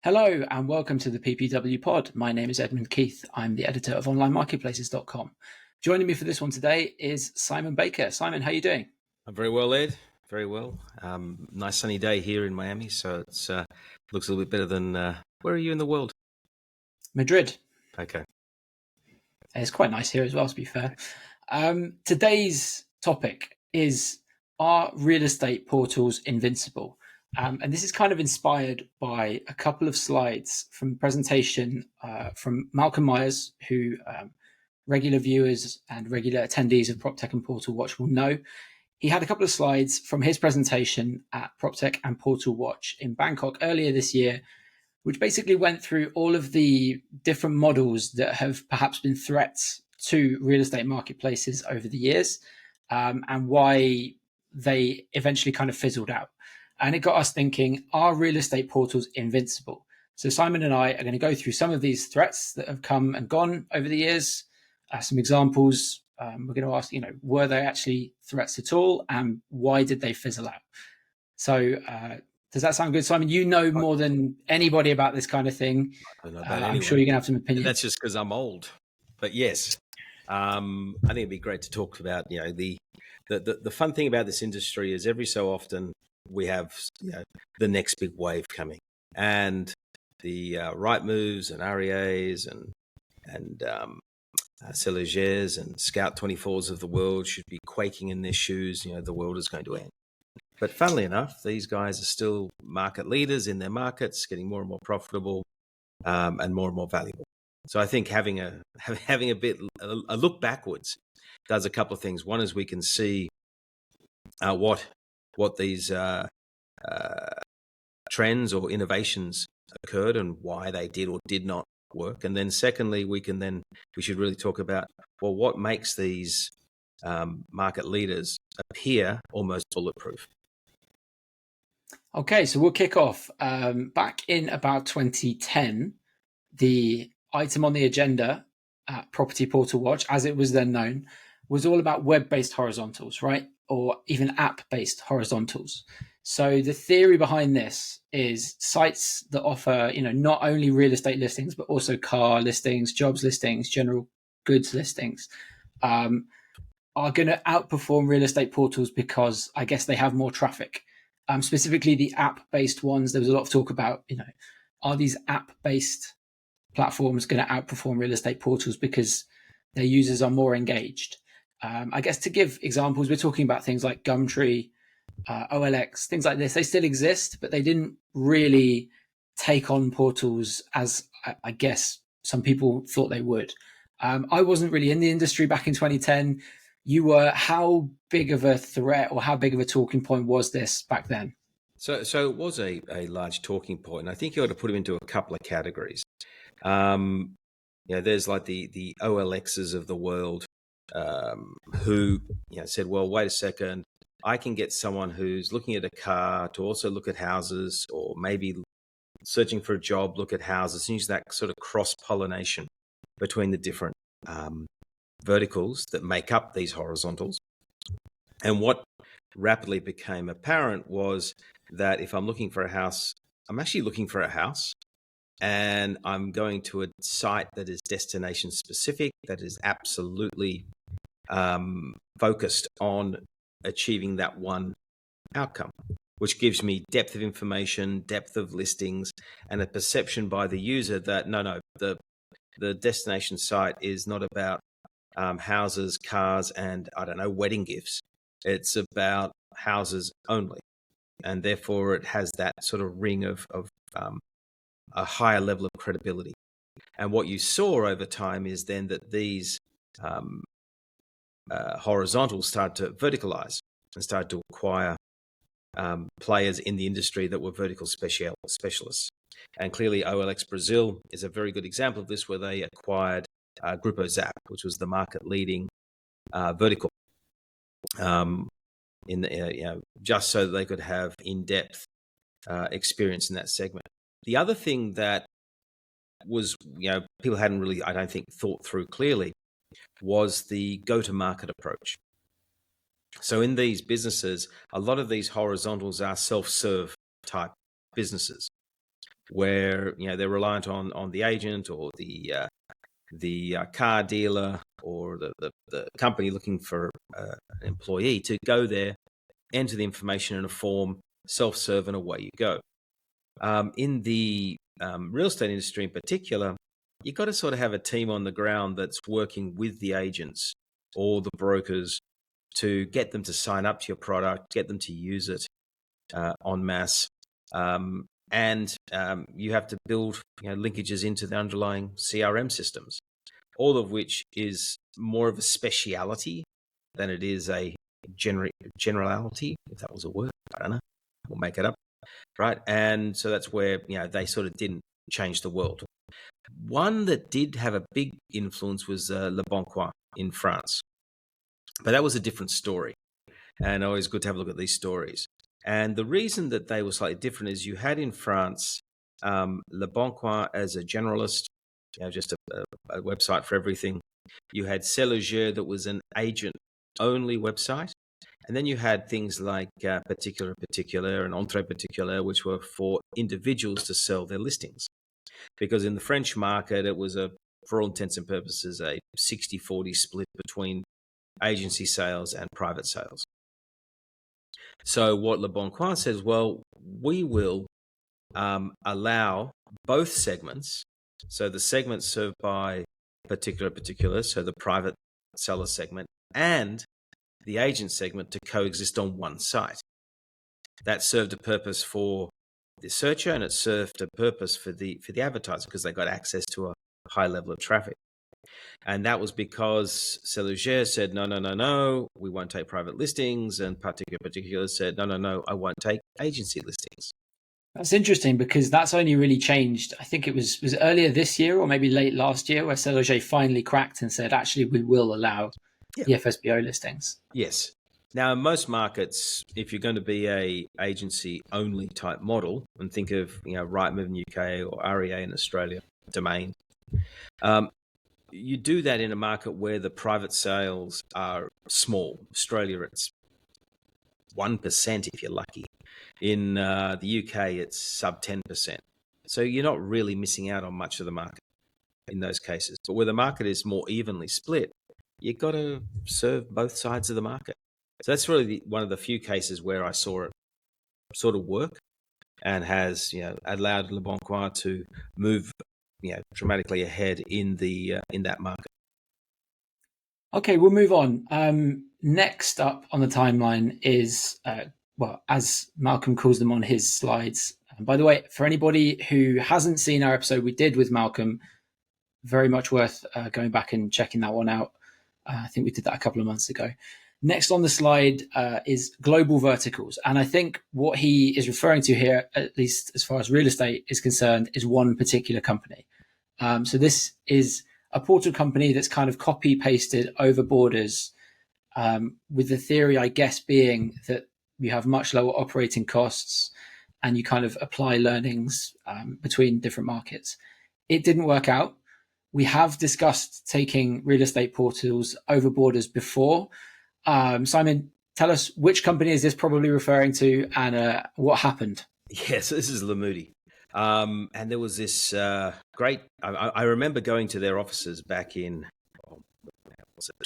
Hello and welcome to the PPW pod. My name is Edmund Keith. I'm the editor of onlinemarketplaces.com. Joining me for this one today is Simon Baker. Simon, how are you doing? I'm very well, Ed. Very well. Nice sunny day here in Miami, so it's looks a little bit better than. Where are you in the world? Madrid. Okay. It's quite nice here as well, to be fair. Today's topic is, are real estate portals invincible? And this is kind of inspired by a couple of slides from a presentation from Malcolm Myers, who regular viewers and regular attendees of PropTech and Portal Watch will know. He had a couple of slides from his presentation at PropTech and Portal Watch in Bangkok earlier this year, which basically went through all of the different models that have perhaps been threats to real estate marketplaces over the years, and why they eventually kind of fizzled out. And it got us thinking, are real estate portals invincible? So Simon and I are going to go through some of these threats that have come and gone over the years, some examples. We're going to ask, were they actually threats at all? And why did they fizzle out? So does that sound good, Simon? You know more than anybody about this kind of thing. I'm sure you're going to have some opinion. That's just because I'm old. But yes, I think it'd be great to talk about, the fun thing about this industry is every so often we have the next big wave coming, and the right moves and REAs and Celligers and Scout 24s of the world should be quaking in their shoes. The world is going to end. But funnily enough, these guys are still market leaders in their markets, getting more and more profitable and more valuable. So I think having a look backwards does a couple of things. One is we can see what these trends or innovations occurred and why they did or did not work. And then secondly, we should really talk about, well, what makes these market leaders appear almost bulletproof. Okay, so we'll kick off. Back in about 2010, the item on the agenda at Property Portal Watch, as it was then known, was all about web-based horizontals, right? Or even app-based horizontals. So the theory behind this is sites that offer, not only real estate listings, but also car listings, jobs listings, general goods listings, are going to outperform real estate portals because I guess they have more traffic. Specifically the app-based ones, there was a lot of talk about, are these app-based platforms going to outperform real estate portals because their users are more engaged? I guess to give examples, we're talking about things like Gumtree, OLX, things like this. They still exist, but they didn't really take on portals as I guess some people thought they would. I wasn't really in the industry back in 2010. You were. How big of a threat or how big of a talking point was this back then? So it was a large talking point, and I think you ought to put them into a couple of categories. There's like the OLXs of the world who said, well, wait a second, I can get someone who's looking at a car to also look at houses, or maybe searching for a job, look at houses, and use that sort of cross-pollination between the different verticals that make up these horizontals. And what rapidly became apparent was that if I'm looking for a house, I'm actually looking for a house, and I'm going to a site that is destination specific, that is absolutely focused on achieving that one outcome, which gives me depth of information, depth of listings, and a perception by the user that the destination site is not about houses, cars, and wedding gifts. It's about houses only, and therefore it has that sort of ring of a higher level of credibility. And what you saw over time is then that these horizontals started to verticalize and started to acquire players in the industry that were vertical specialists. And clearly OLX Brazil is a very good example of this, where they acquired Grupo Zap, which was the market leading vertical, just so that they could have in-depth experience in that segment. The other thing that was, people hadn't really, I don't think, thought through clearly, was the go-to-market approach. So in these businesses, a lot of these horizontals are self-serve type businesses. where they're reliant on the agent or the car dealer or the company looking for an employee to go there, enter the information in a form, self-serve, and away you go. In the real estate industry in particular, you've got to sort of have a team on the ground that's working with the agents or the brokers to get them to sign up to your product, get them to use it en masse. And you have to build linkages into the underlying CRM systems, all of which is more of a speciality than it is a generality, if that was a word. I don't know. We'll make it up. Right. And so that's where, they sort of didn't change the world. One that did have a big influence was Le Bon Coin in France. But that was a different story. And always good to have a look at these stories. And the reason that they were slightly different is you had in France Le Bon Coin as a generalist, just a website for everything. You had C'est Léger that was an agent-only website. And then you had things like Particular and Entrée Particulière, which were for individuals to sell their listings. Because in the French market, it was, for all intents and purposes, a 60-40 split between agency sales and private sales. So what Le Bon Coin says, well, we will allow both segments. So the segment served by particular, so the private seller segment, and the agent segment to coexist on one site. That served a purpose for the searcher, and it served a purpose for the advertiser because they got access to a high level of traffic. And that was because C'est Léger said, no, we won't take private listings. And Particular said, no, I won't take agency listings. That's interesting because that's only really changed. I think it was earlier this year or maybe late last year where C'est Léger finally cracked and said, actually, we will allow the FSBO listings. Yes. Now, in most markets, if you're going to be a agency-only type model, and think of Rightmove in the UK or REA in Australia, Domain, you do that in a market where the private sales are small. Australia, it's 1% if you're lucky. In the UK, it's sub 10%. So you're not really missing out on much of the market in those cases. But where the market is more evenly split, you've got to serve both sides of the market. So that's really one of the few cases where I saw it sort of work and has allowed Le Bon Coin to move dramatically ahead in that market. Okay, we'll move on. Next up on the timeline is, as Malcolm calls them on his slides. And by the way, for anybody who hasn't seen our episode we did with Malcolm, very much worth going back and checking that one out. I think we did that a couple of months ago. Next on the slide is global verticals. And I think what he is referring to here, at least as far as real estate is concerned, is one particular company. So this is a portal company that's kind of copy pasted over borders, with the theory, I guess, being that you have much lower operating costs and you kind of apply learnings between different markets. It didn't work out. We have discussed taking real estate portals over borders before. Simon, tell us, which company is this probably referring to and what happened? Yes, this is Lamudi. And there was this great, I remember going to their offices back in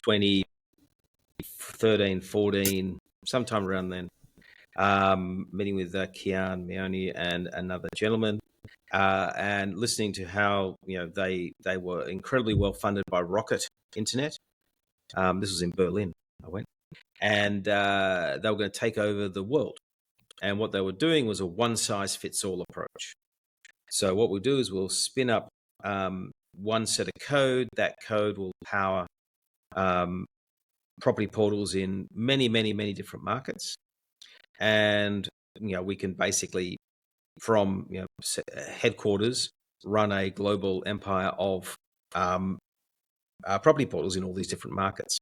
2013, 14, sometime around then, meeting with Kian Meoni and another gentleman, and listening to how they were incredibly well funded by Rocket Internet. This was in Berlin. I went, and they were going to take over the world. And what they were doing was a one-size-fits-all approach. So what we'll do is we'll spin up one set of code. That code will power property portals in many, many, many different markets. And we can basically, from headquarters, run a global empire of property portals in all these different markets.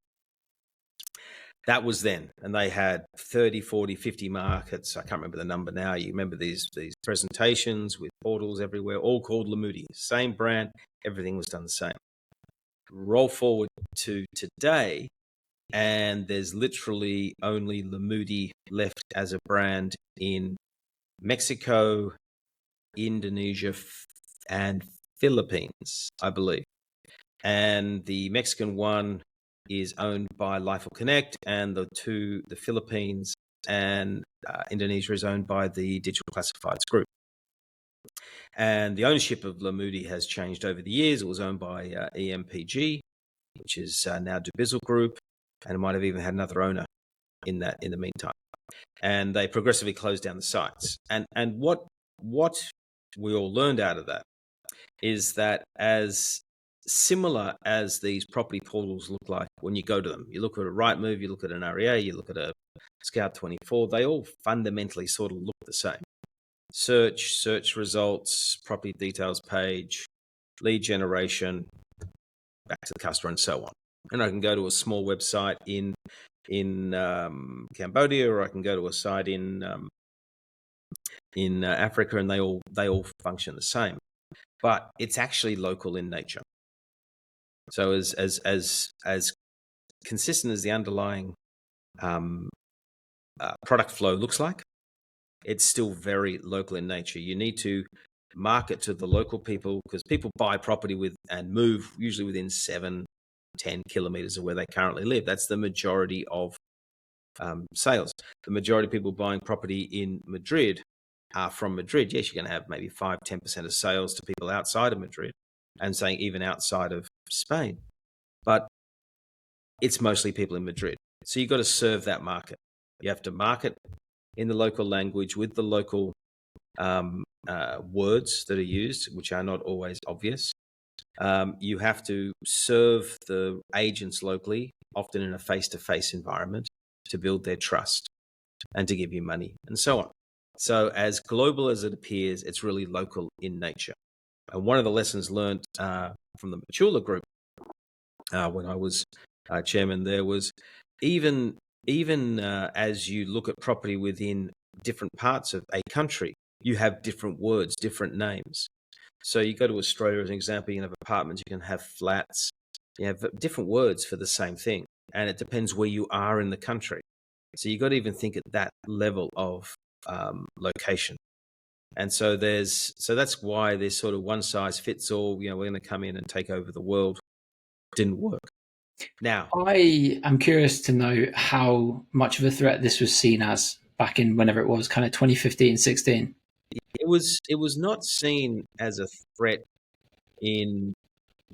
That was then, and they had 30, 40, 50 markets. I can't remember the number now. You remember these presentations with portals everywhere, all called Lamudi. Same brand, everything was done the same. Roll forward to today, and there's literally only Lamudi left as a brand in Mexico, Indonesia, and Philippines, I believe. And the Mexican one is owned by Life Will Connect, and the Philippines and Indonesia is owned by the Digital Classifieds Group. And the ownership of Lamudi has changed over the years. It was owned by EMPG, which is now Dubizzle Group, and it might have even had another owner in the meantime. And they progressively closed down the sites. And what we all learned out of that is that as similar as these property portals look like when you go to them, you look at a Rightmove, you look at an REA, you look at a Scout24, they all fundamentally sort of look the same. Search results, property details page, lead generation, back to the customer, and so on. And I can go to a small website in Cambodia, or I can go to a site in Africa, and they all function the same. But it's actually local in nature. So as consistent as the underlying product flow looks like, it's still very local in nature. You need to market to the local people, because people buy property and move usually within 7-10 kilometers of where they currently live. That's the majority of sales. The majority of people buying property in Madrid are from Madrid. Yes, you're going to have maybe 5-10% of sales to people outside of Madrid, and saying even outside of Spain. But it's mostly people in Madrid. So you've got to serve that market. You have to market in the local language with the local words that are used, which are not always obvious. You have to serve the agents locally, often in a face-to-face environment, to build their trust and to give you money, and so on. So as global as it appears, it's really local in nature. And one of the lessons learned from the Matula Group when I was chairman there was even as you look at property within different parts of a country, you have different words, different names. So you go to Australia as an example, you can have apartments, you can have flats, you have different words for the same thing, and it depends where you are in the country. So you got to even think at that level of location. And so that's why there's sort of one size fits all. We're going to come in and take over the world. Didn't work. Now, I am curious to know how much of a threat this was seen as back in whenever it was, kind of 2015, 16. It was not seen as a threat in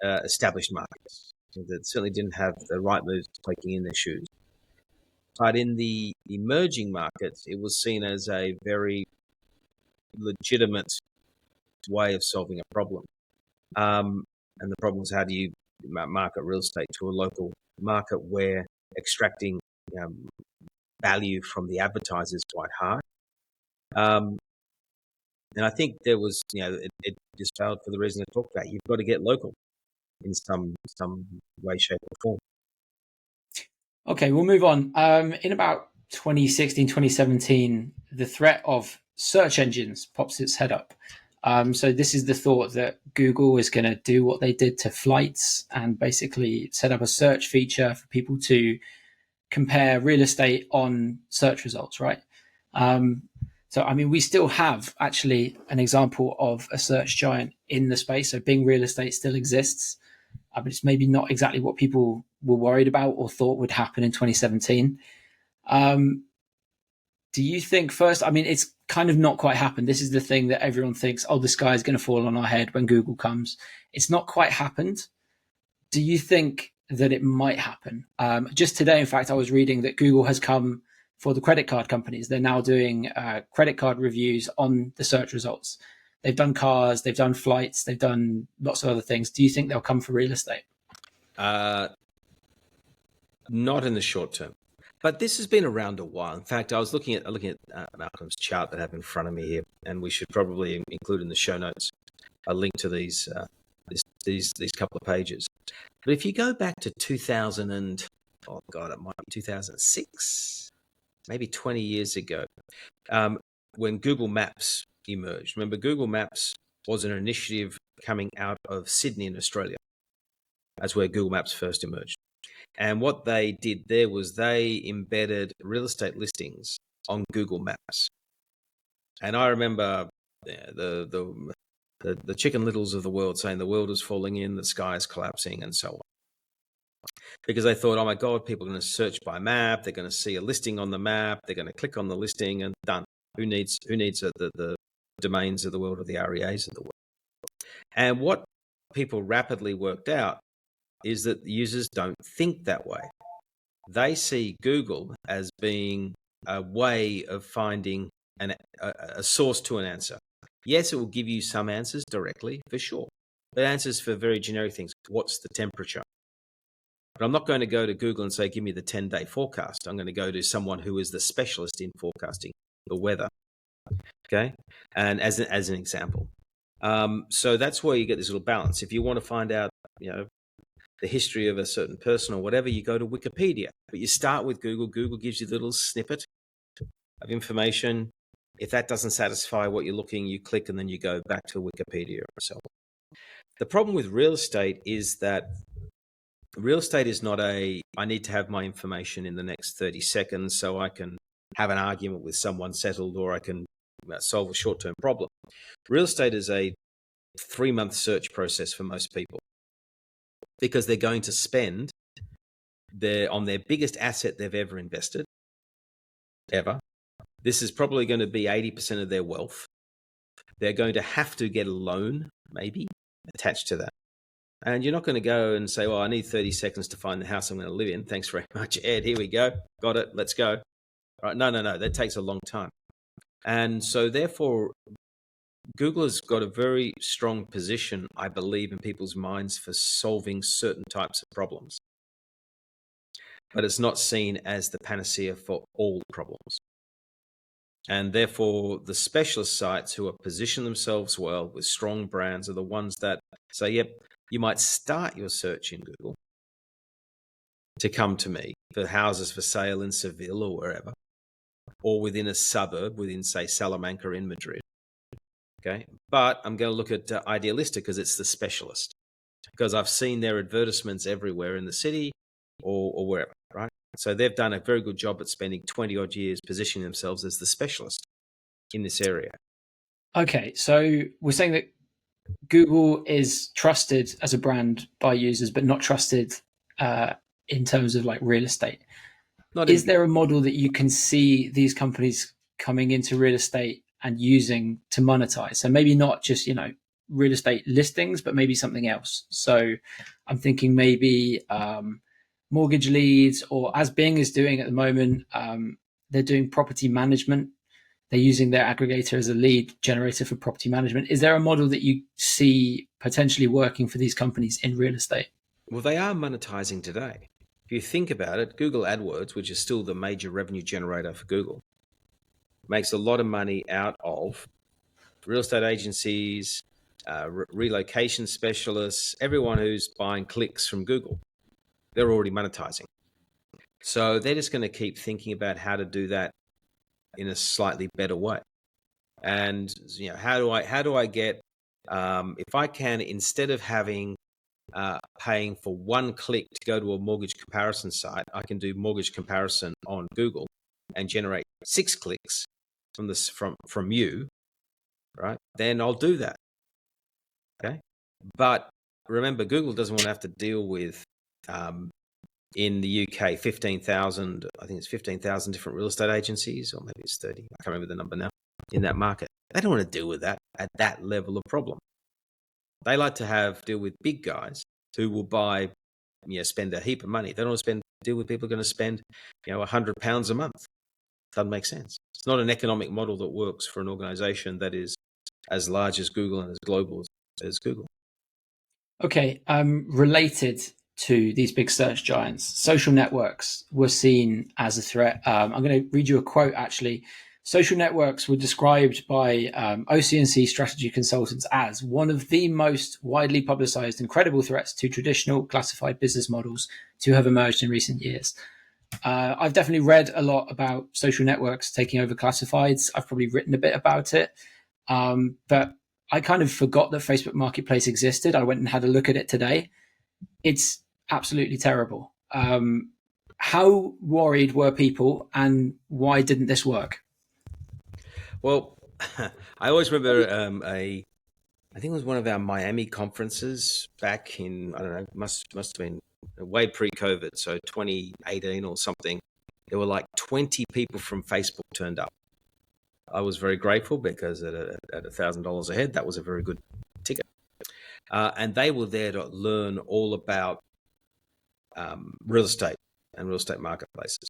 established markets. That certainly didn't have the right moves taking in their shoes. But in the emerging markets, it was seen as a very legitimate way of solving a problem. And the problem is, how do you market real estate to a local market where extracting value from the advertiser is quite hard? And I think there was, it just failed for the reason I talked about. You've got to get local in some way, shape, or form. Okay, we'll move on. In about 2016, 2017, the threat of search engines pops its head up. So this is the thought that Google is going to do what they did to flights and basically set up a search feature for people to compare real estate on search results, right? So, I mean, we still have actually an example of a search giant in the space. So Bing Real Estate still exists, but it's maybe not exactly what people were worried about or thought would happen in 2017. Do you think first, I mean, it's kind of not quite happened. This is the thing that everyone thinks, oh, the sky is going to fall on our head when Google comes. It's not quite happened. Do you think that it might happen? Just today, in fact, I was reading that Google has come for the credit card companies. They're now doing credit card reviews on the search results. They've done cars, they've done flights, they've done lots of other things. Do you think they'll come for real estate? Not in the short term. But this has been around a while. In fact, I was looking at Malcolm's chart that I have in front of me here, and we should probably include in the show notes a link to these couple of pages. But if you go back to 2000 and, oh God, it might be 2006, maybe 20 years ago, when Google Maps emerged. Remember, Google Maps was an initiative coming out of Sydney in Australia. That's where Google Maps first emerged. And what they did there was they embedded real estate listings on Google Maps. And I remember the Chicken Littles of the world saying the world is falling in, the sky is collapsing, and so on. Because they thought, oh my God, people are going to search by map, they're going to see a listing on the map, they're going to click on the listing, and done. Who needs the domains of the world or the REAs of the world? And what people rapidly worked out is that users don't think that way. They see Google as being a way of finding a source to an answer. Yes, it will give you some answers directly, for sure, but answers for very generic things. What's the temperature? But I'm not going to go to Google and say, give me the 10-day forecast. I'm going to go to someone who is the specialist in forecasting the weather. Okay. And as an example. So that's where you get this little balance. If you want to find out, the history of a certain person or whatever, you go to Wikipedia, but you start with Google. Google gives you a little snippet of information. If that doesn't satisfy what you're looking, you click and then you go back to Wikipedia or so on. The problem with real estate is that real estate is not I need to have my information in the next 30 seconds so I can have an argument with someone settled or I can solve a short-term problem. Real estate is a 3-month search process for most people because they're going to spend on their biggest asset they've ever invested, ever. This is probably going to be 80% of their wealth. They're going to have to get a loan, maybe, attached to that. And you're not going to go and say, well, I need 30 seconds to find the house I'm going to live in. Thanks very much, Ed. Here we go. Got it. Let's go. All right. No. That takes a long time. And so therefore, Google has got a very strong position, I believe, in people's minds for solving certain types of problems. But it's not seen as the panacea for all problems. And therefore, the specialist sites who have positioned themselves well with strong brands are the ones that say, yep, you might start your search in Google to come to me for houses for sale in Seville or wherever, or within a suburb, within, say, Salamanca in Madrid. Okay, but I'm going to look at Idealistic because it's the specialist, because I've seen their advertisements everywhere in the city or wherever, right? So they've done a very good job at spending 20 odd years positioning themselves as the specialist in this area. Okay, so we're saying that Google is trusted as a brand by users, but not trusted in terms of like real estate. Is there a model that you can see these companies coming into real estate and using to monetize? So maybe not just, real estate listings, but maybe something else. So I'm thinking maybe mortgage leads, or as Bing is doing at the moment, they're doing property management. They're using their aggregator as a lead generator for property management. Is there a model that you see potentially working for these companies in real estate? Well, they are monetizing today. If you think about it, Google AdWords, which is still the major revenue generator for Google, makes a lot of money out of real estate agencies, relocation specialists, everyone who's buying clicks from Google. They're already monetizing. So they're just going to keep thinking about how to do that in a slightly better way. And how do I get if I can, instead of having paying for one click to go to a mortgage comparison site, I can do mortgage comparison on Google and generate 6 clicks from you, right? Then I'll do that. Okay, but remember, Google doesn't want to have to deal with in the UK, 15,000, I think it's 15,000 different real estate agencies, or maybe it's 30. I can't remember the number now in that market. They don't want to deal with that at that level of problem. They like to deal with big guys who will buy, spend a heap of money. They don't want to deal with people who are going to spend, £100 a month. Doesn't make sense. It's not an economic model that works for an organization that is as large as Google and as global as Google. Okay, related to these big search giants, social networks were seen as a threat. I'm going to read you a quote, actually. Social networks were described by OC&C strategy consultants as one of the most widely publicized and credible threats to traditional classified business models to have emerged in recent years. I've definitely read a lot about social networks taking over classifieds. I've probably written a bit about it, but I kind of forgot that Facebook Marketplace existed. I went and had a look at it today. It's absolutely terrible. How worried were people, and why didn't this work? Well, I always remember I think it was one of our Miami conferences back in, I don't know, must have been way pre-COVID, so 2018 or something. There were like 20 people from Facebook turned up. I was very grateful because at $1,000 a head, that was a very good ticket. And they were there to learn all about real estate and real estate marketplaces.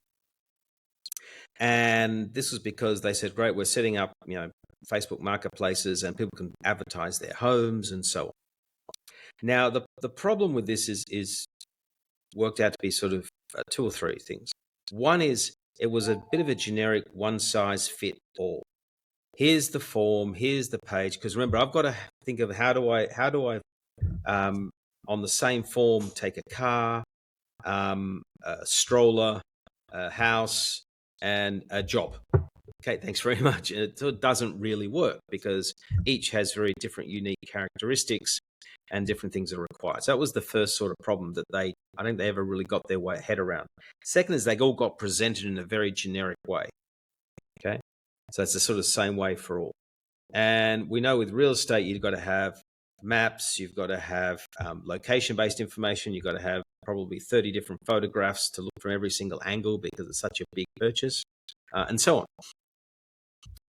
And this was because they said, great, we're setting up, Facebook marketplaces and people can advertise their homes and so on. Now, the problem with this is worked out to be sort of two or three things. One is it was a bit of a generic one size fit all. Here's the form, here's the page. Because remember, I've got to think of how do I on the same form take a car, a stroller, a house, and a job. Okay, thanks very much. It doesn't really work because each has very different, unique characteristics and different things are required. So that was the first sort of problem that I don't think they ever really got their head around. Second is they all got presented in a very generic way. Okay, so it's the sort of same way for all. And we know with real estate, you've got to have maps, you've got to have location-based information, you've got to have probably 30 different photographs to look from every single angle because it's such a big purchase, and so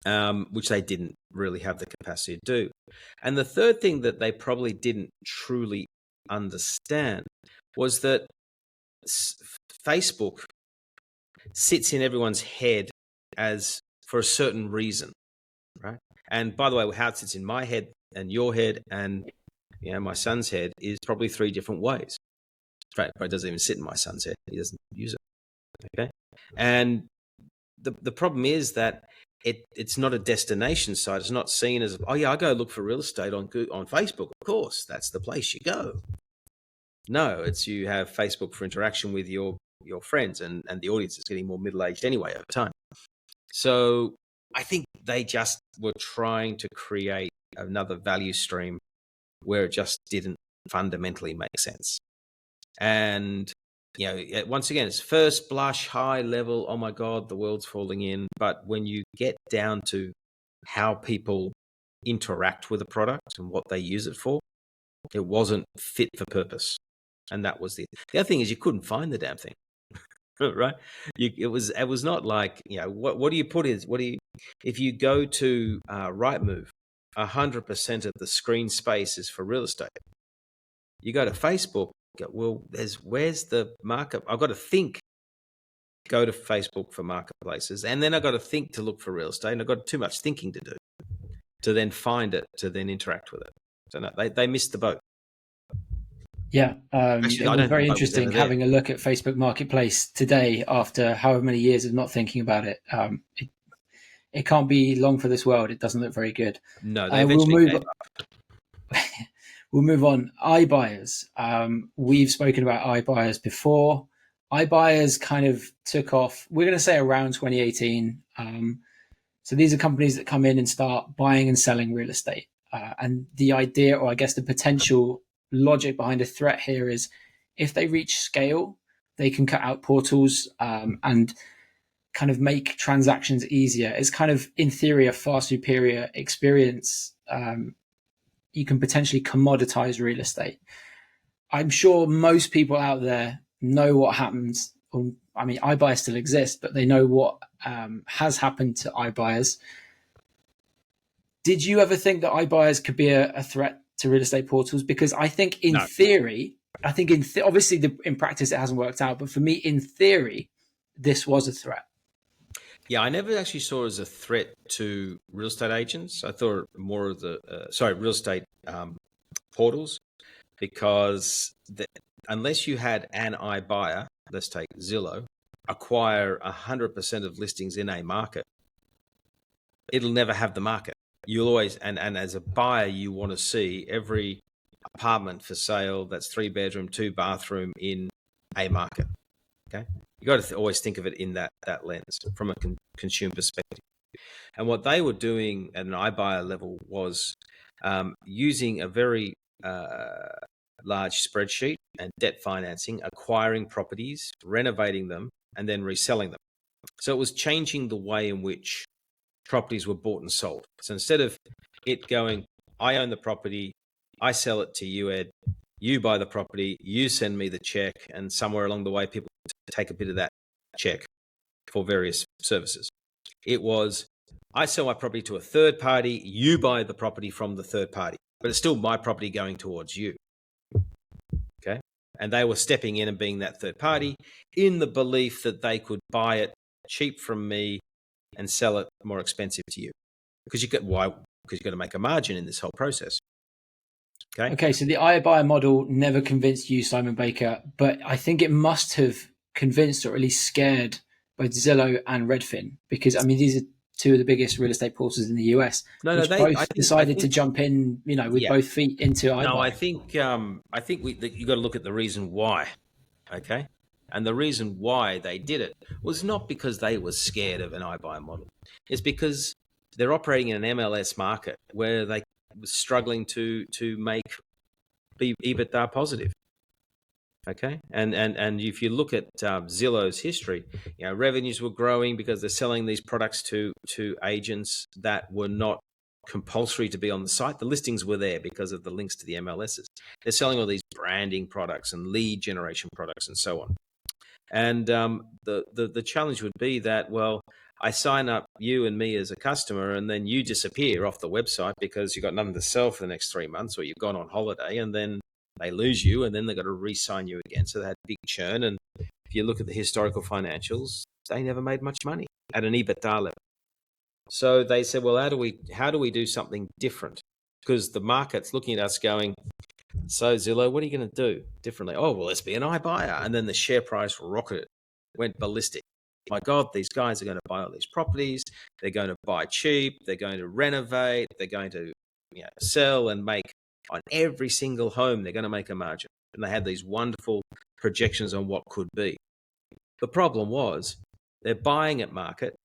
on, which they didn't really have the capacity to do. And the third thing that they probably didn't truly understand was that Facebook sits in everyone's head as for a certain reason, right? And by the way, how it sits in my head and your head and my son's head is probably three different ways. Right, but it doesn't even sit in my son's head. He doesn't use it. Okay, and the problem is that it's not a destination site. It's not seen as, oh yeah, I go look for real estate on Facebook. Of course, that's the place you go. No, it's you have Facebook for interaction with your friends, and the audience is getting more middle-aged anyway over time. So I think they just were trying to create another value stream where it just didn't fundamentally make sense. And once again, it's first blush, high level, oh my God, the world's falling in. But when you get down to how people interact with a product and what they use it for, it wasn't fit for purpose. And that was the other thing is you couldn't find the damn thing, right? It was not like, what do you put is, if you go to Rightmove, 100% of the screen space is for real estate. You go to Facebook, well, where's the market? I've got to think, go to Facebook for marketplaces, and then I've got to think to look for real estate, and I've got too much thinking to do to then find it, to then interact with it. So no, they missed the boat. Yeah, Actually, it was very interesting having a look at Facebook Marketplace today after however many years of not thinking about it. It can't be long for this world. It doesn't look very good. No, they eventually gave up. We'll move on. iBuyers. We've spoken about iBuyers before. iBuyers kind of took off, we're going to say around 2018. So these are companies that come in and start buying and selling real estate. And the idea, or I guess the potential logic behind a threat here is if they reach scale, they can cut out portals and kind of make transactions easier. It's kind of, in theory, a far superior experience. You can potentially commoditize real estate. I'm sure most people out there know what happens. I mean, iBuyers still exists, but they know what has happened to iBuyers. Did you ever think that iBuyers could be a threat to real estate portals? Because I think in theory, obviously in practice it hasn't worked out, but for me, in theory, this was a threat. Yeah, I never actually saw it as a threat to real estate agents. I thought more of the, real estate portals, because unless you had an iBuyer, let's take Zillow, acquire 100% of listings in a market, it'll never have the market. You'll always, and as a buyer, you want to see every apartment for sale that's 3-bedroom, 2-bathroom in a market. Okay. You got to always think of it in that lens from a consumer perspective. And what they were doing at an iBuyer level was using a very large spreadsheet and debt financing, acquiring properties, renovating them, and then reselling them. So it was changing the way in which properties were bought and sold. So instead of it going, I own the property, I sell it to you, Ed, you buy the property, you send me the check, and somewhere along the way, people take a bit of that check for various services. It was, I sell my property to a third party, you buy the property from the third party, but it's still my property going towards you. Okay. And they were stepping in and being that third party in the belief that they could buy it cheap from me and sell it more expensive to you. Because you why? Because you've got to make a margin in this whole process. Okay. Okay, so the iBuyer model never convinced you, Simon Baker, but I think it must have convinced or at least scared both Zillow and Redfin, because I mean these are two of the biggest real estate portals in the US, which both decided to jump in, with both feet into iBuyer. No, I think you got to look at the reason why. Okay, and the reason why they did it was not because they were scared of an iBuyer model. It's because they're operating in an MLS market where they were struggling to be EBITDA positive. Okay, and if you look at Zillow's history, revenues were growing because they're selling these products to agents that were not compulsory to be on the site. The listings were there because of the links to the MLSs. They're selling all these branding products and lead generation products and so on. And the challenge would be that, well, I sign up you and me as a customer, and then you disappear off the website because you've got nothing to sell for the next 3 months, or you've gone on holiday, and then they lose you, and then they've got to re-sign you again. So they had big churn. And if you look at the historical financials, they never made much money at an EBITDA level. So they said, well, how do we do something different? Because the market's looking at us going, so Zillow, what are you going to do differently? Oh, well, let's be an iBuyer. And then the share price rocketed, went ballistic. My God, these guys are going to buy all these properties. They're going to buy cheap. They're going to renovate. They're going to sell and make on every single home. They're going to make a margin. And they had these wonderful projections on what could be. The problem was they're buying at market.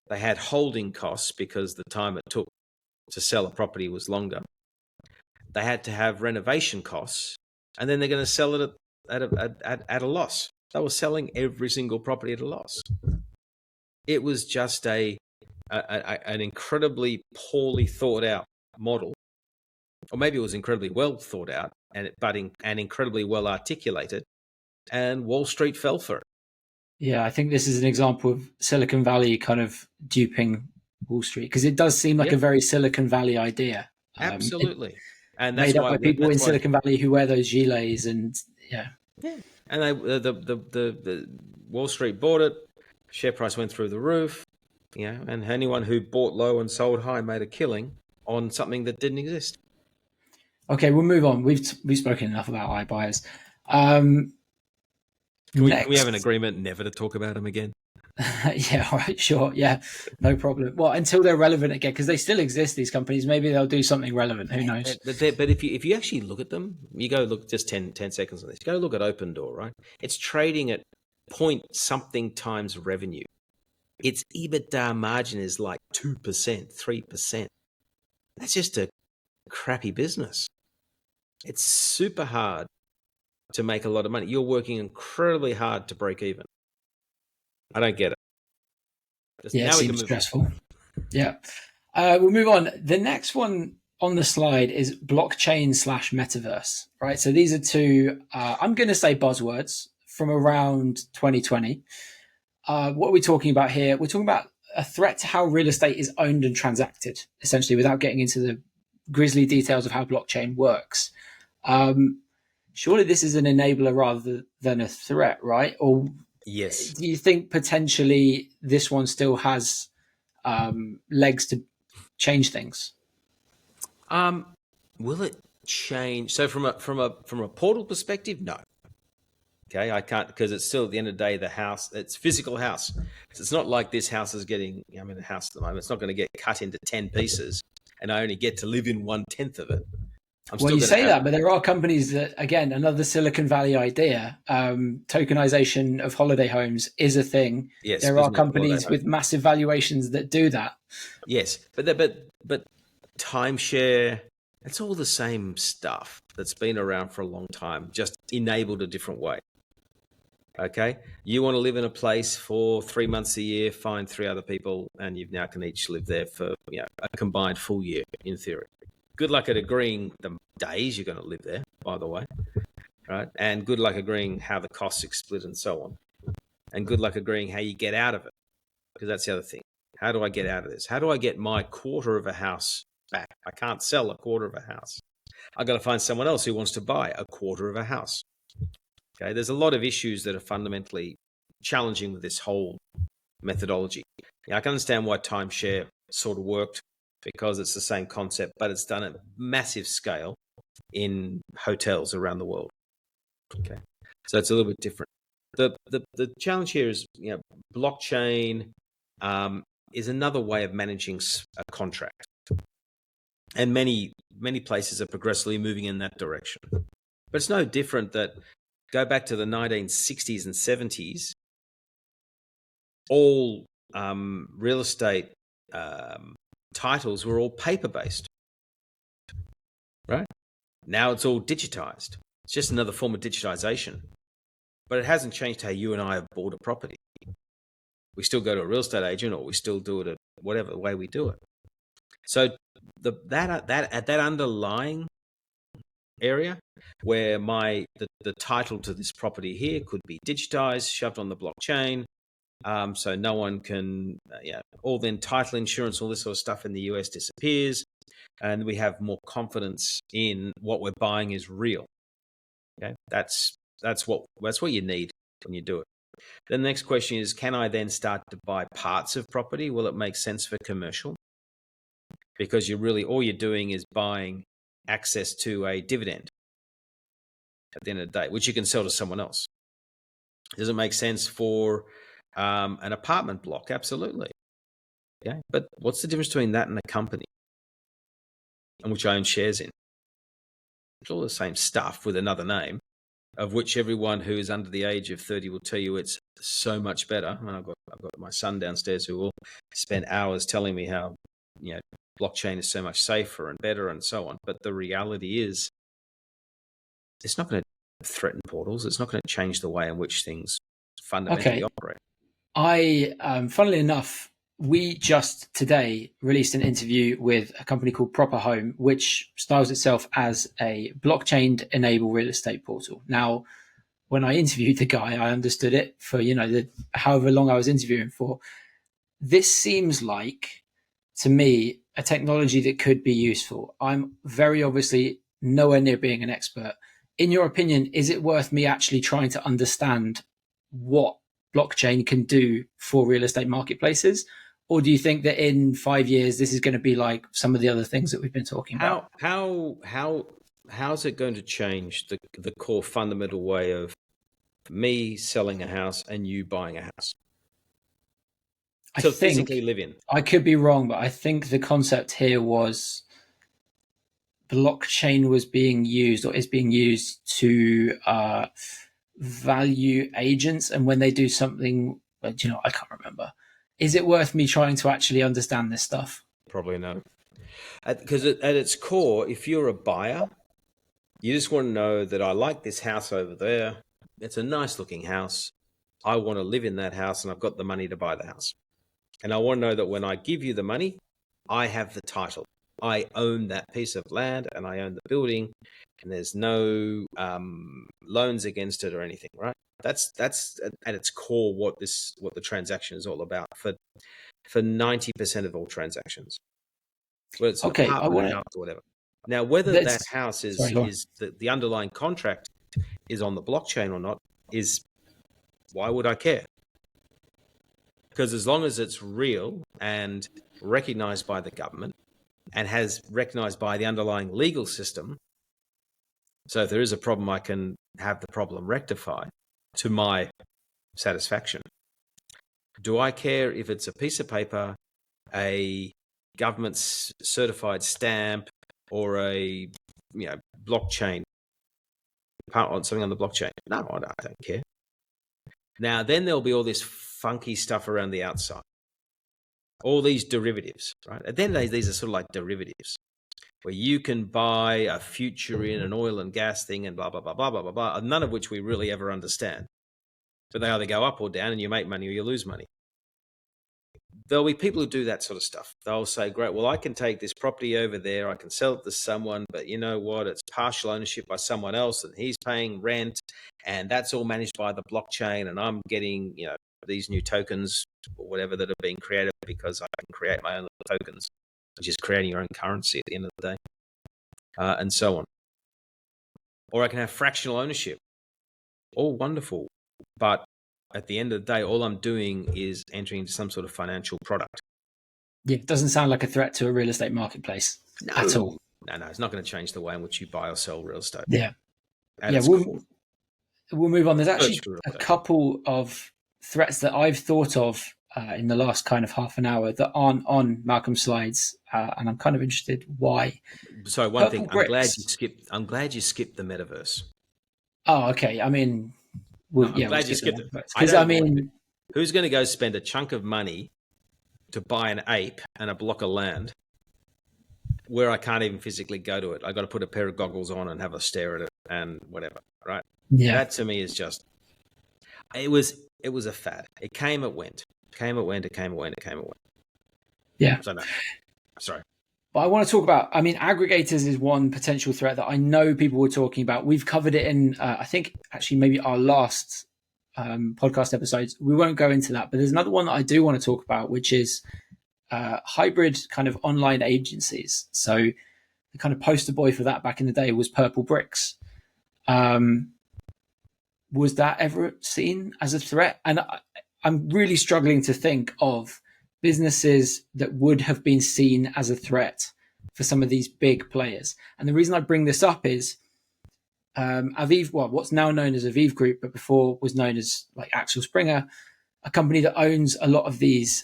They had holding costs because the time it took to sell a property was longer. They had to have renovation costs, and then they're going to sell it at a loss. They were selling every single property at a loss. It was just an incredibly poorly thought out model, or maybe it was incredibly well thought out and incredibly well articulated, and Wall Street fell for it. Yeah, I think this is an example of Silicon Valley kind of duping Wall Street, because it does seem like a very Silicon Valley idea. Absolutely. And that's made up by people in Silicon Valley who wear those gilets, and and the Wall Street bought it. Share price went through the roof, and anyone who bought low and sold high made a killing on something that didn't exist. Okay, we'll move on. We've spoken enough about iBuyers. Can we have an agreement never to talk about them again? Yeah, all right, sure. Yeah, no problem. Well, until they're relevant again, because they still exist, these companies. Maybe they'll do something relevant. Who knows? But if you actually look at them, you go look just 10 seconds on this. Go look at Open Door, right? It's trading at point something times revenue. Its EBITDA margin is like 2%, 3%. That's just a crappy business. It's super hard to make a lot of money. You're working incredibly hard to break even. I don't get it. It seems stressful. Yeah. We'll move on. The next one on the slide is blockchain / metaverse, right? So these are two, I'm going to say buzzwords from around 2020. What are we talking about here? We're talking about a threat to how real estate is owned and transacted, essentially, without getting into the grisly details of how blockchain works. Surely this is an enabler rather than a threat, right? Or yes, do you think potentially this one still has legs to change things? Will it change? So from a portal perspective, no. Okay, I can't, because it's still at the end of the day the house. It's physical house. So it's not like this house is getting. I'm in a house at the moment. It's not going to get cut into 10 pieces, and I only get to live in 1/10 of it. Well, you say that, but there are companies that, again, another Silicon Valley idea, tokenization of holiday homes is a thing. Yes, there are companies with massive valuations that do that. Yes, but timeshare, it's all the same stuff that's been around for a long time, just enabled a different way. Okay, you want to live in a place for 3 months a year, find 3 other people, and you now can each live there for a combined full year in theory. Good luck at agreeing the days you're going to live there, by the way, right? And good luck agreeing how the costs are split and so on. And good luck agreeing how you get out of it, because that's the other thing. How do I get out of this? How do I get my quarter of a house back? I can't sell a quarter of a house. I've got to find someone else who wants to buy a quarter of a house. Okay, there's a lot of issues that are fundamentally challenging with this whole methodology. I can understand why timeshare sort of worked, because it's the same concept, but it's done at massive scale in hotels around the world. Okay, so it's a little bit different. The challenge here is, blockchain is another way of managing a contract, and many places are progressively moving in that direction. But it's no different that go back to the 1960s and 70s. All real estate titles were all paper-based, right? Now it's all digitized. It's just another form of digitization. But it hasn't changed how you and I have bought a property. We still go to a real estate agent, or we still do it at whatever way we do it. So that underlying area where the title to this property here could be digitized, shoved on the blockchain, so no one can, all then title insurance, all this sort of stuff in the US disappears, and we have more confidence in what we're buying is real. Okay, that's what you need when you do it. Then the next question is, can I then start to buy parts of property? Will it make sense for commercial? Because all you're doing is buying access to a dividend at the end of the day, which you can sell to someone else. Does it make sense for an apartment block? Absolutely. Okay, but what's the difference between that and a company, and which I own shares in? It's all the same stuff with another name, of which everyone who is under the age of 30 will tell you it's so much better. And I've got my son downstairs who will spend hours telling me how blockchain is so much safer and better and so on. But the reality is, it's not going to threaten portals. It's not going to change the way in which things fundamentally operate. Funnily enough, we just today released an interview with a company called Proper Home, which styles itself as a blockchain-enabled real estate portal. Now, when I interviewed the guy, I understood it for however long I was interviewing for. This seems like, to me, a technology that could be useful. I'm very obviously nowhere near being an expert. In your opinion, is it worth me actually trying to understand what blockchain can do for real estate marketplaces? Or do you think that in 5 years, this is going to be like some of the other things that we've been talking about? How's it going to change the core fundamental way of me selling a house and you buying a house? Physically live in. I could be wrong, but I think the concept here was blockchain was being used, or is being used, to value agents, and when they do something, I can't remember. Is it worth me trying to actually understand this stuff? Probably no. Because at its core, if you're a buyer, you just want to know that I like this house over there. It's a nice looking house. I want to live in that house, and I've got the money to buy the house. And I want to know that when I give you the money, I have the title. I own that piece of land, and I own the building, and there's no loans against it or anything, right? That's at its core what the transaction is all about for 90% of all transactions. Well, it's an apartment, house, or whatever. Now, whether that house is the underlying contract is on the blockchain or not, is why would I care? Because as long as it's real and recognized by the government and has recognized by the underlying legal system, so if there is a problem, I can have the problem rectified to my satisfaction. Do I care if it's a piece of paper, a government certified stamp, or a blockchain, something on the blockchain? No, I don't care. Now, then there'll be all this funky stuff around the outside, all these derivatives, right? At the end of the day, these are sort of like derivatives, where you can buy a future in an oil and gas thing and blah, blah, blah, blah, blah, blah, blah, none of which we really ever understand. So they either go up or down, and you make money or you lose money. There'll be people who do that sort of stuff. They'll say, great, well, I can take this property over there, I can sell it to someone, but you know what? It's partial ownership by someone else, and he's paying rent, and that's all managed by the blockchain, and I'm getting, these new tokens or whatever that are being created because I can create my own little tokens, which is creating your own currency at the end of the day, and so on. Or I can have fractional ownership. All wonderful, but at the end of the day, all I'm doing is entering into some sort of financial product. Yeah, it doesn't sound like a threat to a real estate marketplace at all. No, it's not going to change the way in which you buy or sell real estate. Yeah. We'll move on. There's actually a couple of threats that I've thought of in the last kind of half an hour that aren't on Malcolm's slides, and I'm kind of interested why. So one thing, I'm glad you skipped the metaverse. Oh, okay. I mean, I'm glad you skipped it. Because who's going to go spend a chunk of money to buy an ape and a block of land where I can't even physically go to it? I got to put a pair of goggles on and have a stare at it and whatever, right? Yeah. That to me is just, it was a fad. It came, it went. Yeah. So no, sorry. But I want to talk about, aggregators is one potential threat that I know people were talking about. We've covered it in, I think, actually maybe our last podcast episodes. We won't go into that, but there's another one that I do want to talk about, which is hybrid kind of online agencies. So the kind of poster boy for that back in the day was Purple Bricks. Was that ever seen as a threat? And I'm really struggling to think of businesses that would have been seen as a threat for some of these big players. And the reason I bring this up is Aviv, what's now known as Aviv Group, but before was known as like Axel Springer, a company that owns a lot of these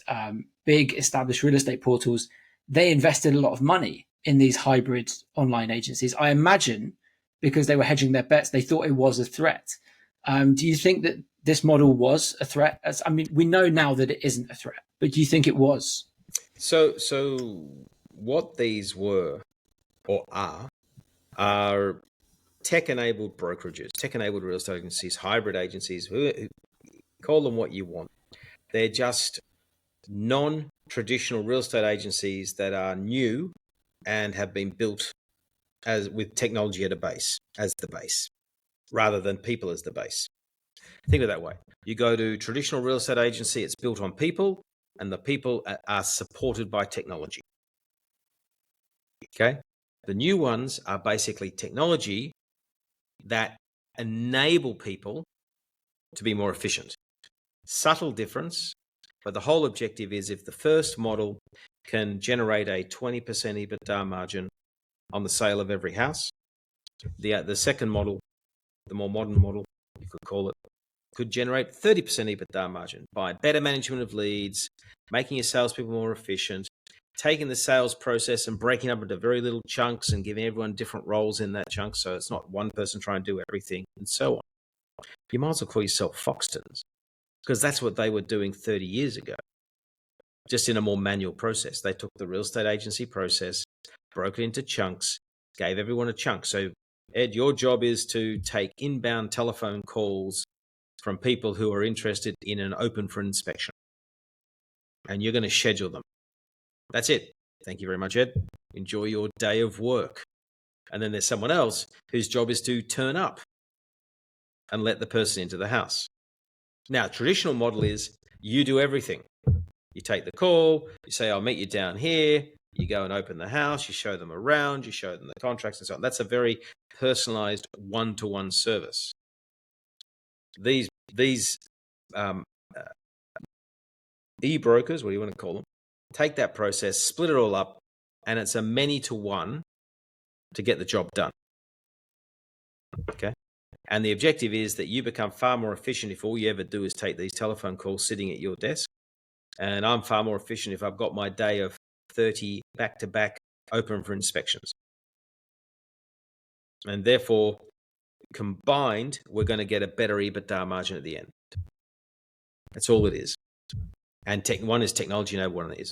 big established real estate portals. They invested a lot of money in these hybrid online agencies. I imagine because they were hedging their bets, they thought it was a threat. Do you think that this model was a threat? We know now that it isn't a threat, but do you think it was? So what these were or are tech-enabled brokerages, tech-enabled real estate agencies, hybrid agencies, who call them what you want. They're just non-traditional real estate agencies that are new and have been built with technology at as the base, rather than people as the base. Think of it that way. You go to traditional real estate agency, it's built on people, and the people are supported by technology. Okay? The new ones are basically technology that enable people to be more efficient. Subtle difference, but the whole objective is if the first model can generate a 20% EBITDA margin on the sale of every house, the second model, the more modern model, you could call it, could generate 30% EBITDA margin by better management of leads, making your salespeople more efficient, taking the sales process and breaking up into very little chunks and giving everyone different roles in that chunk, so it's not one person trying to do everything, and so on. You might as well call yourself Foxtons, because that's what they were doing 30 years ago, just in a more manual process. They took the real estate agency process, broke it into chunks, gave everyone a chunk. So, Ed, your job is to take inbound telephone calls from people who are interested in an open for inspection, and you're going to schedule them. That's it. Thank you very much, Ed. Enjoy your day of work. And then there's someone else whose job is to turn up and let the person into the house. Now, traditional model is you do everything. You take the call, you say, I'll meet you down here. You go and open the house, you show them around, you show them the contracts and so on. That's a very personalized one-to-one service. These e-brokers, what do you want to call them, take that process, split it all up, and it's a many-to-one to get the job done. Okay? And the objective is that you become far more efficient if all you ever do is take these telephone calls sitting at your desk. And I'm far more efficient if I've got my day of 30 back-to-back open for inspections. And therefore, combined, we're going to get a better EBITDA margin at the end. That's all it is. And one is technology enabled, one is.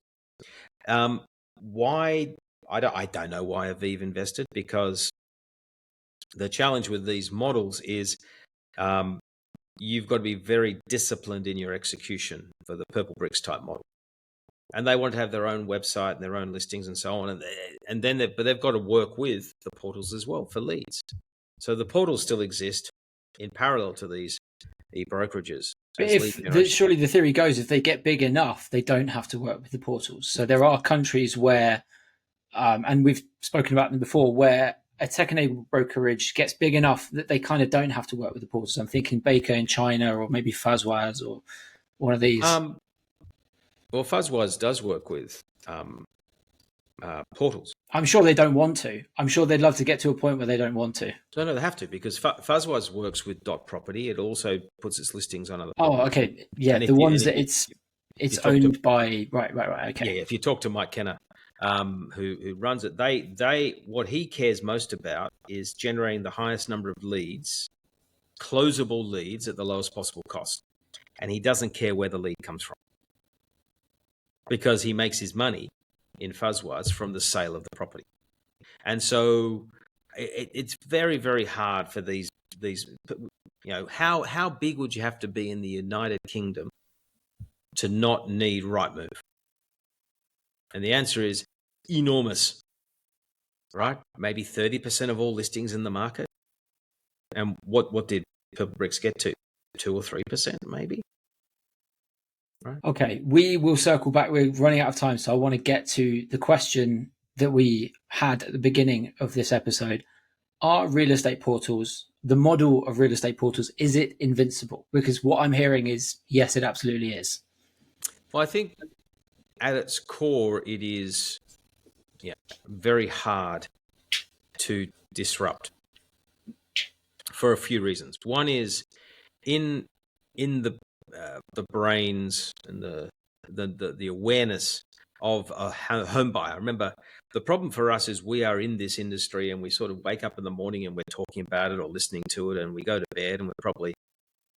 Why? I don't know why Aviv invested, because the challenge with these models is you've got to be very disciplined in your execution for the Purple Bricks type model. And they want to have their own website and their own listings and so on. And then they've got to work with the portals as well for leads. So the portals still exist in parallel to these e-brokerages. But surely the theory goes, if they get big enough, they don't have to work with the portals. So there are countries where, and we've spoken about them before, where a tech-enabled brokerage gets big enough that they kind of don't have to work with the portals. I'm thinking Baker in China, or maybe Fuzzwise, or one of these. Well, Fuzzwise does work with portals. I'm sure they don't want to. I'm sure they'd love to get to a point where they don't want to. No, they have to, because Fuzzwise works with .property. It also puts its listings on other properties. Oh, okay. Yeah, the ones that it's owned by... Right, okay. Yeah, if you talk to Mike Kenner, who runs it, they what he cares most about is generating the highest number of leads, closable leads at the lowest possible cost. And he doesn't care where the lead comes from, because he makes his money in Fuzzwise from the sale of the property. And so it's very, very hard for these, how big would you have to be in the United Kingdom to not need Rightmove? And the answer is enormous, right? Maybe 30% of all listings in the market. And what did Purple Bricks get to? 2 or 3% maybe? Right. Okay, we will circle back. We're running out of time, so I want to get to the question that we had at the beginning of this episode. Are real estate portals, the model of real estate portals, is it invincible? Because what I'm hearing is, yes, it absolutely is. Well, I think at its core, it is very hard to disrupt for a few reasons. One is in the brains and the awareness of a home buyer. Remember, the problem for us is we are in this industry and we sort of wake up in the morning and we're talking about it or listening to it, and we go to bed and we're probably,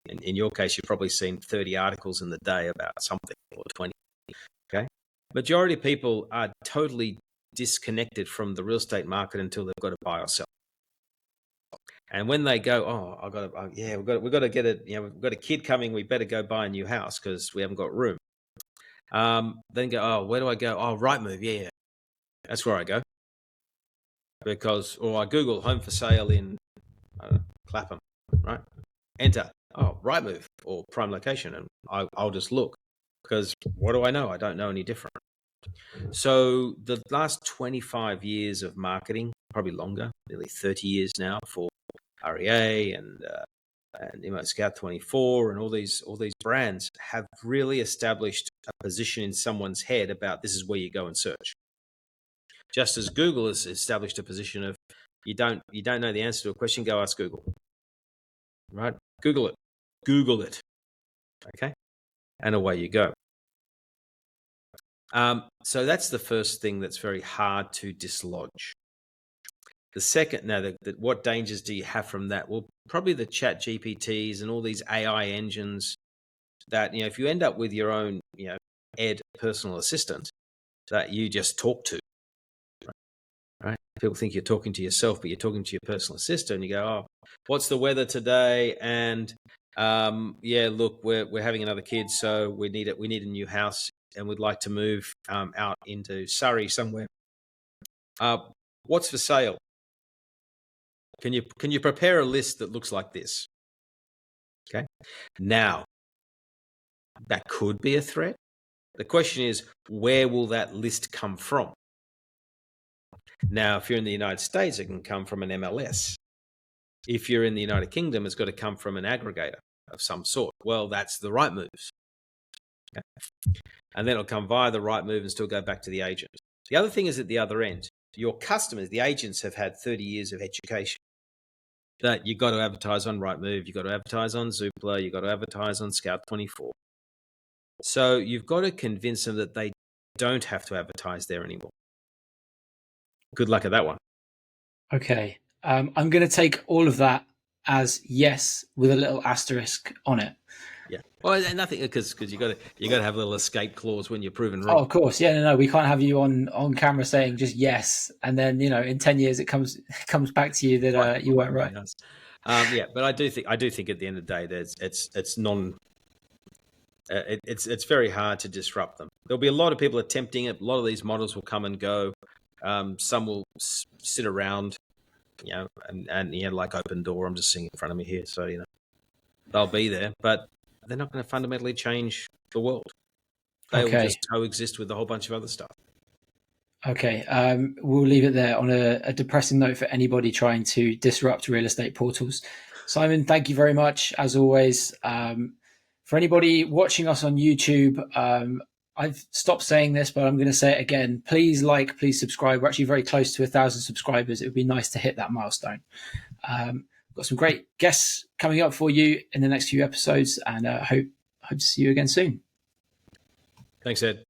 in your case, you've probably seen 30 articles in the day about something, or 20. Okay. Majority of people are totally disconnected from the real estate market until they've got to buy or sell. And when they go, we've got to get it. We've got a kid coming. We better go buy a new house because we haven't got room. Then go, where do I go? Oh, Rightmove. Yeah, that's where I go. Or I Google home for sale in Clapham, right? Enter. Oh, Rightmove or prime location, and I'll just look, because what do I know? I don't know any different. So the last 25 years of marketing, probably longer, nearly 30 years now for REA and Scout 24 and all these brands, have really established a position in someone's head about this is where you go and search. Just as Google has established a position of you don't know the answer to a question, go ask Google. Right? Google it. Okay? And away you go. So that's the first thing that's very hard to dislodge. The second, what dangers do you have from that? Well, probably the chat GPTs and all these AI engines that, if you end up with your own, Ed personal assistant that you just talk to, right? People think you're talking to yourself, but you're talking to your personal assistant, and you go, oh, what's the weather today? And look, we're having another kid, so we need a new house, and we'd like to move out into Surrey somewhere. What's for sale? Can you prepare a list that looks like this? Okay. Now, that could be a threat. The question is, where will that list come from? Now, if you're in the United States, it can come from an MLS. If you're in the United Kingdom, it's got to come from an aggregator of some sort. Well, that's the Rightmoves. Okay. And then it'll come via the Rightmove and still go back to the agent. The other thing is at the other end, your customers, the agents, have had 30 years of education that you've got to advertise on Rightmove, you've got to advertise on Zoopla, you've got to advertise on Scout 24. So you've got to convince them that they don't have to advertise there anymore. Good luck at that one. Okay. I'm going to take all of that as yes, with a little asterisk on it. Yeah. Well, nothing, because you got to have a little escape clause when you're proven wrong. Oh, of course. Yeah. No. We can't have you on camera saying just yes, and then in 10 years it comes back to you that you weren't right. Yeah, but I do think at the end of the day, it's very hard to disrupt them. There'll be a lot of people attempting it. A lot of these models will come and go. Some will sit around, and like Open Door. I'm just seeing in front of me here, so they'll be there, but they're not going to fundamentally change the world. They will just coexist with a whole bunch of other stuff. Okay, we'll leave it there on a depressing note for anybody trying to disrupt real estate portals. Simon, thank you very much, as always. For anybody watching us on YouTube, I've stopped saying this, but I'm going to say it again. Please please subscribe. We're actually very close to 1,000 subscribers. It would be nice to hit that milestone. Got some great guests coming up for you in the next few episodes, and hope to see you again soon. Thanks, Ed.